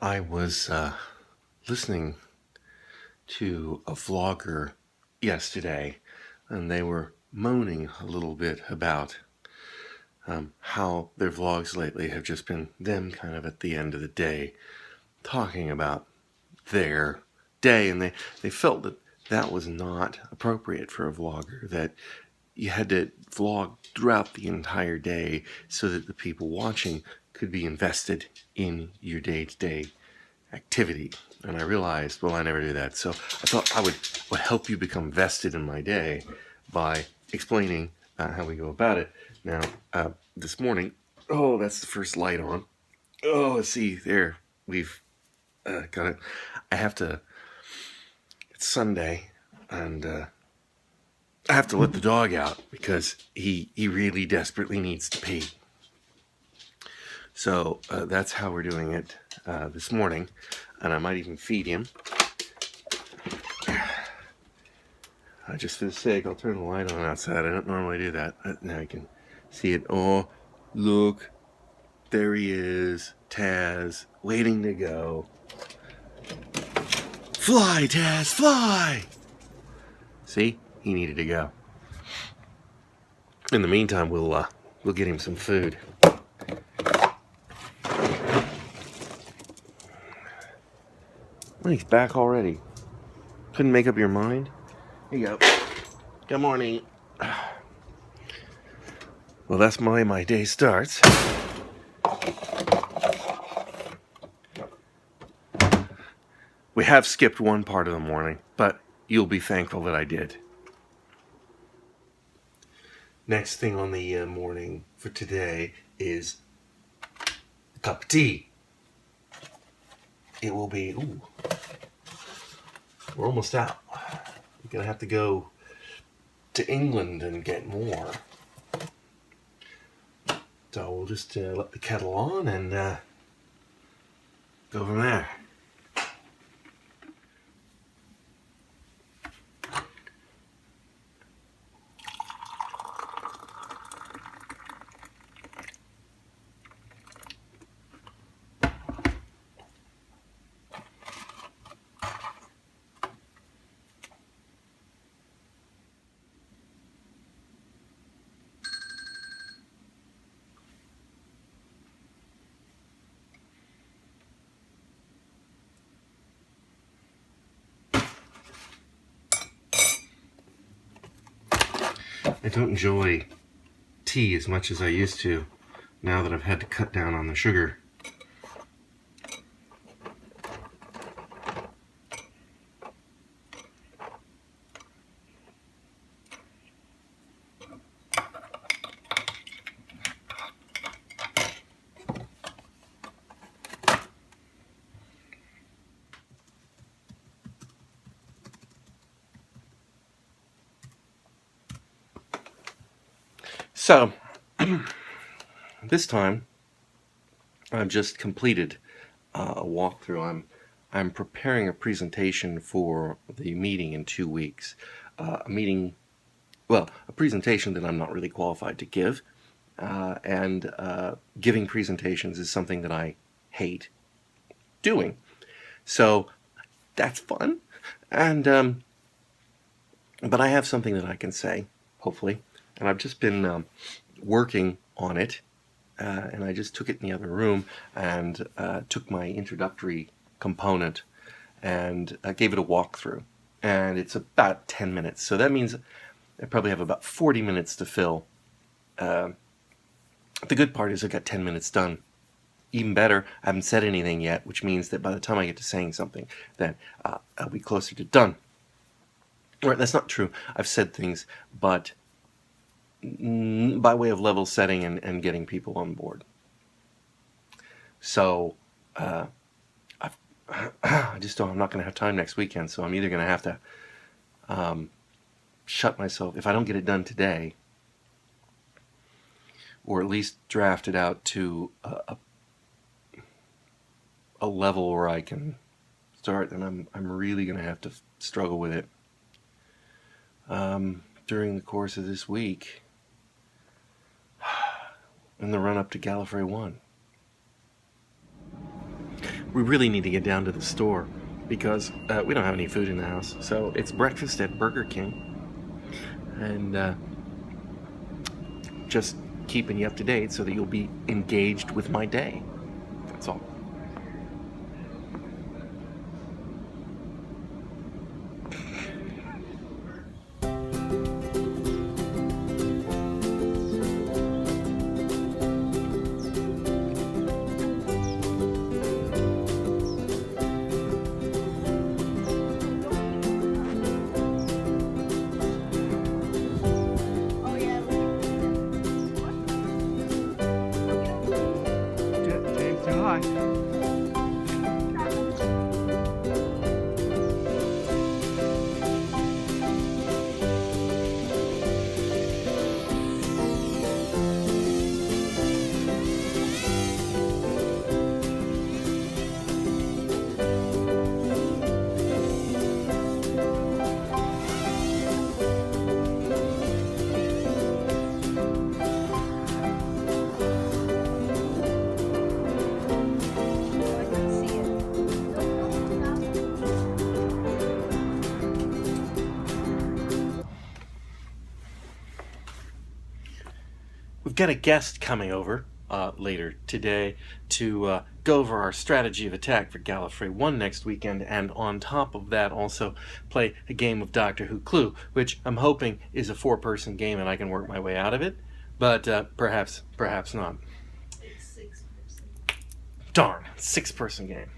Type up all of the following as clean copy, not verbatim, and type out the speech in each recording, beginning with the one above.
I was listening to a vlogger yesterday, and they were moaning a little bit about how their vlogs lately have just been them kind of at the end of the day talking about their day, and they felt that that was not appropriate for a vlogger, that you had to vlog throughout the entire day so that the people watching could be invested in your day-to-day activity. And I realized, well, I never do that. So I thought I would help you become vested in my day by explaining how we go about it. Now, this morning, oh, that's the first light on. Oh, see, there, we've got it. I have to, it's Sunday, and I have to let the dog out because he really desperately needs to pee. So that's how we're doing it this morning, and I might even feed him. Just for the sake, I'll turn the light on outside. I don't normally do that. Now you can see it. Oh, look, there he is, Taz, waiting to go. Fly, Taz, fly! See, he needed to go. In the meantime, we'll get him some food. Well, he's back already. Couldn't make up your mind? Here you go. Good morning. Well, that's the way my day starts. We have skipped one part of the morning, but you'll be thankful that I did. Next thing on the morning for today is a cup of tea. It will be, we're almost out. We're going to have to go to England and get more. So we'll just let the kettle on and go from there. I don't enjoy tea as much as I used to now that I've had to cut down on the sugar. So, this time, I've just completed a walkthrough. I'm preparing a presentation for the meeting in 2 weeks. A presentation that I'm not really qualified to give. And giving presentations is something that I hate doing. So, that's fun. And, but I have something that I can say, hopefully. And I've just been working on it, and I just took it in the other room and took my introductory component and gave it a walkthrough. And it's about 10 minutes. So that means I probably have about 40 minutes to fill. The good part is I got 10 minutes done. Even better, I haven't said anything yet, which means that by the time I get to saying something, then I'll be closer to done. Or that's not true. I've said things, but by way of level setting and getting people on board. So I just don't. I'm not going to have time next weekend, so I'm either going to have to shut myself if I don't get it done today, or at least draft it out to a level where I can start. And I'm really going to have to struggle with it during the course of this week. In the run-up to Gallifrey 1. we really need to get down to the store because we don't have any food in the house. So it's breakfast at Burger King. And just keeping you up to date so that you'll be engaged with my day. That's all. James, say hi. We've got a guest coming over later today to go over our strategy of attack for Gallifrey 1 next weekend, and on top of that also play a game of Doctor Who Clue, which I'm hoping is a 4-person game and I can work my way out of it, but perhaps not. It's 6-person. Darn, 6-person game.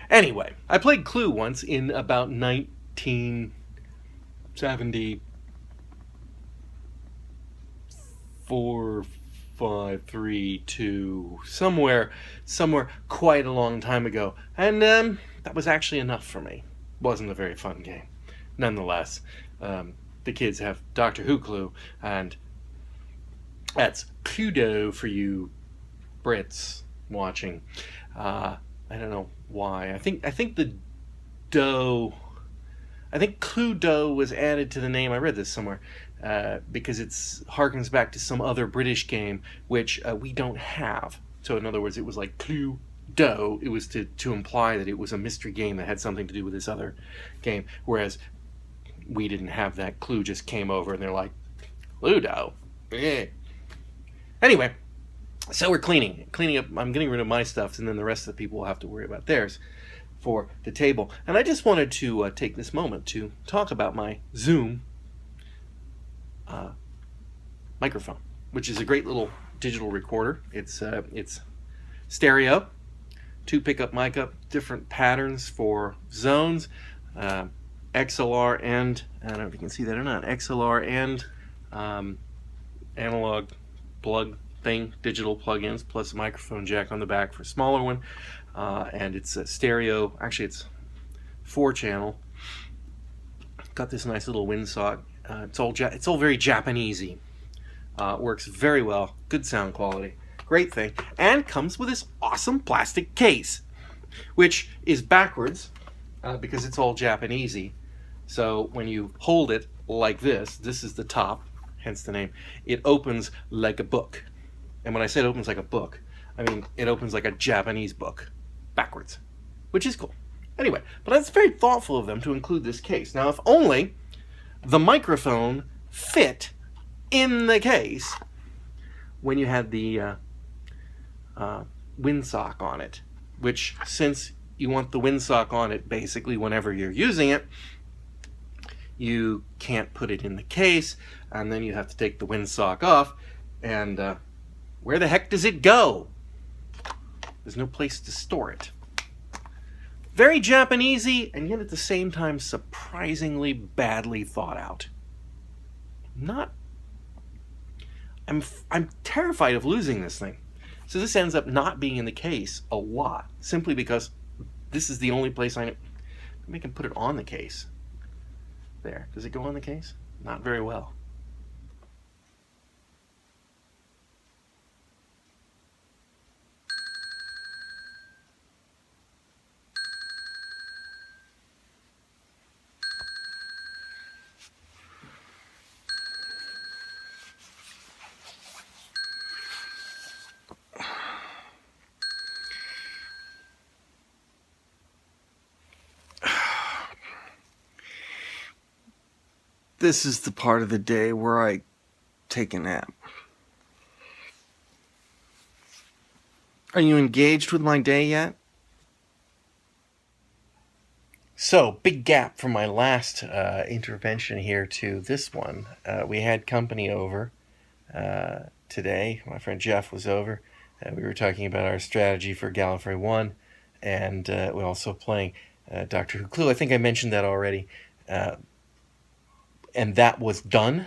Anyway, I played Clue once in about 1974, 5, 3, 2, somewhere quite a long time ago, and that was actually enough for me. Wasn't a very fun game. Nonetheless, the kids have Doctor Who Clue, and that's Cluedo for you Brits watching. I don't know why. I think the dough. I think Cluedo was added to the name. I read this somewhere because it harkens back to some other British game which we don't have. So in other words, it was like Cluedo. It was to imply that it was a mystery game that had something to do with this other game, whereas we didn't have that. Clue just came over and they're like, Cluedo. Yeah. Anyway, so we're cleaning up. I'm getting rid of my stuff, and then the rest of the people will have to worry about theirs for the table. And I just wanted to take this moment to talk about my Zoom microphone, which is a great little digital recorder. It's stereo, 2 pickup mic up, different patterns for zones, XLR and, I don't know if you can see that or not, XLR and analog plug thing, digital plugins, plus a microphone jack on the back for a smaller one. And it's a stereo. Actually, it's 4-channel. Got this nice little windsock. It's all very Japanesey. Works very well. Good sound quality. Great thing. And comes with this awesome plastic case, which is backwards because it's all Japanesey. So when you hold it like this is the top, hence the name. It opens like a book. And when I say it opens like a book, I mean it opens like a Japanese book, backwards, which is cool. Anyway, but that's very thoughtful of them to include this case. Now, if only the microphone fit in the case when you had the windsock on it, which, since you want the windsock on it basically whenever you're using it, you can't put it in the case, and then you have to take the windsock off, and where the heck does it go? There's no place to store it. Very Japanesey, and yet at the same time surprisingly badly thought out. I'm terrified of losing this thing. So this ends up not being in the case a lot, simply because this is the only place I know. Maybe I can put it on the case. There. Does it go on the case? Not very well. This is the part of the day where I take a nap. Are you engaged with my day yet? So, big gap from my last intervention here to this one. We had company over today. My friend Jeff was over. We were talking about our strategy for Gallifrey 1, and we're also playing Doctor Who Clue. I think I mentioned that already. And that was done.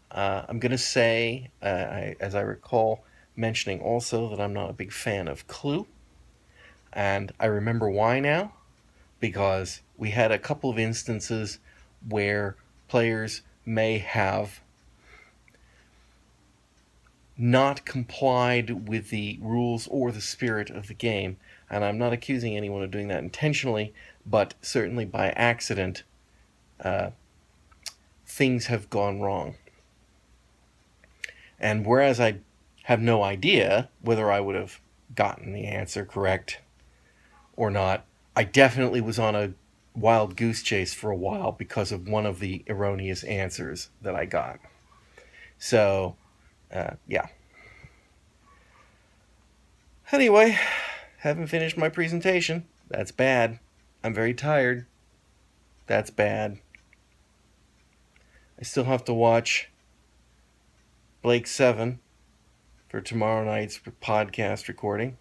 I'm going to say, as I recall mentioning also, that I'm not a big fan of Clue. And I remember why now. Because we had a couple of instances where players may have not complied with the rules or the spirit of the game. And I'm not accusing anyone of doing that intentionally, but certainly by accident, things have gone wrong. And whereas I have no idea whether I would have gotten the answer correct or not, I definitely was on a wild goose chase for a while because of one of the erroneous answers that I got. So, yeah. Anyway, haven't finished my presentation. That's bad. I'm very tired. That's bad. I still have to watch Blake 7 for tomorrow night's podcast recording.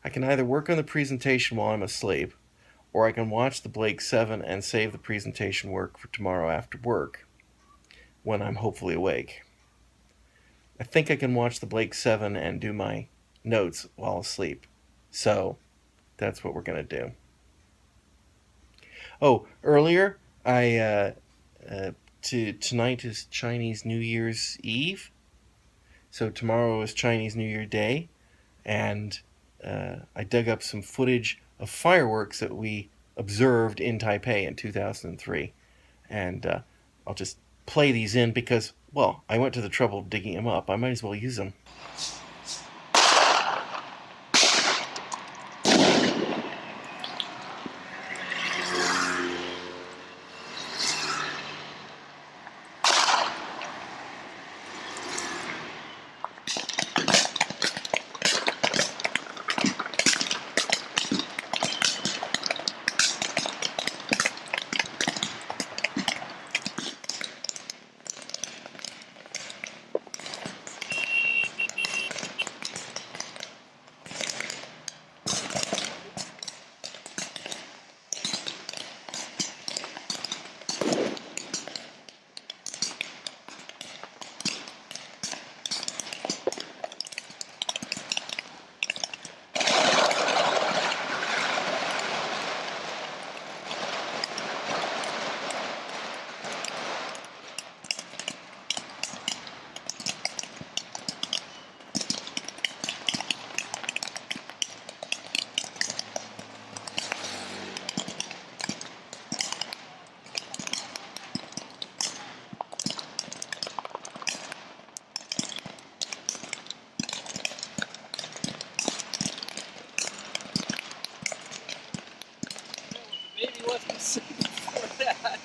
I can either work on the presentation while I'm asleep, or I can watch the Blake 7 and save the presentation work for tomorrow after work, when I'm hopefully awake. I think I can watch the Blake 7 and do my notes while asleep. So, that's what we're going to do. Oh, earlier, tonight is Chinese New Year's Eve. So tomorrow is Chinese New Year Day. And I dug up some footage of fireworks that we observed in Taipei in 2003. And I'll just play these in because, well, I went to the trouble of digging them up. I might as well use them. Maybe wasn't suited for that.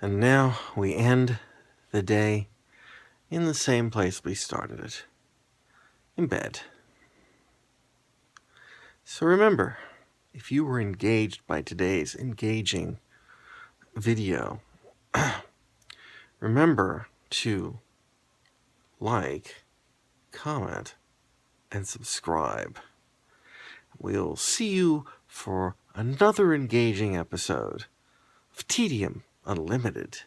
And now we end the day in the same place we started it, in bed. So remember, if you were engaged by today's engaging video, remember to like, comment, and subscribe. We'll see you for another engaging episode of Tedium Unlimited.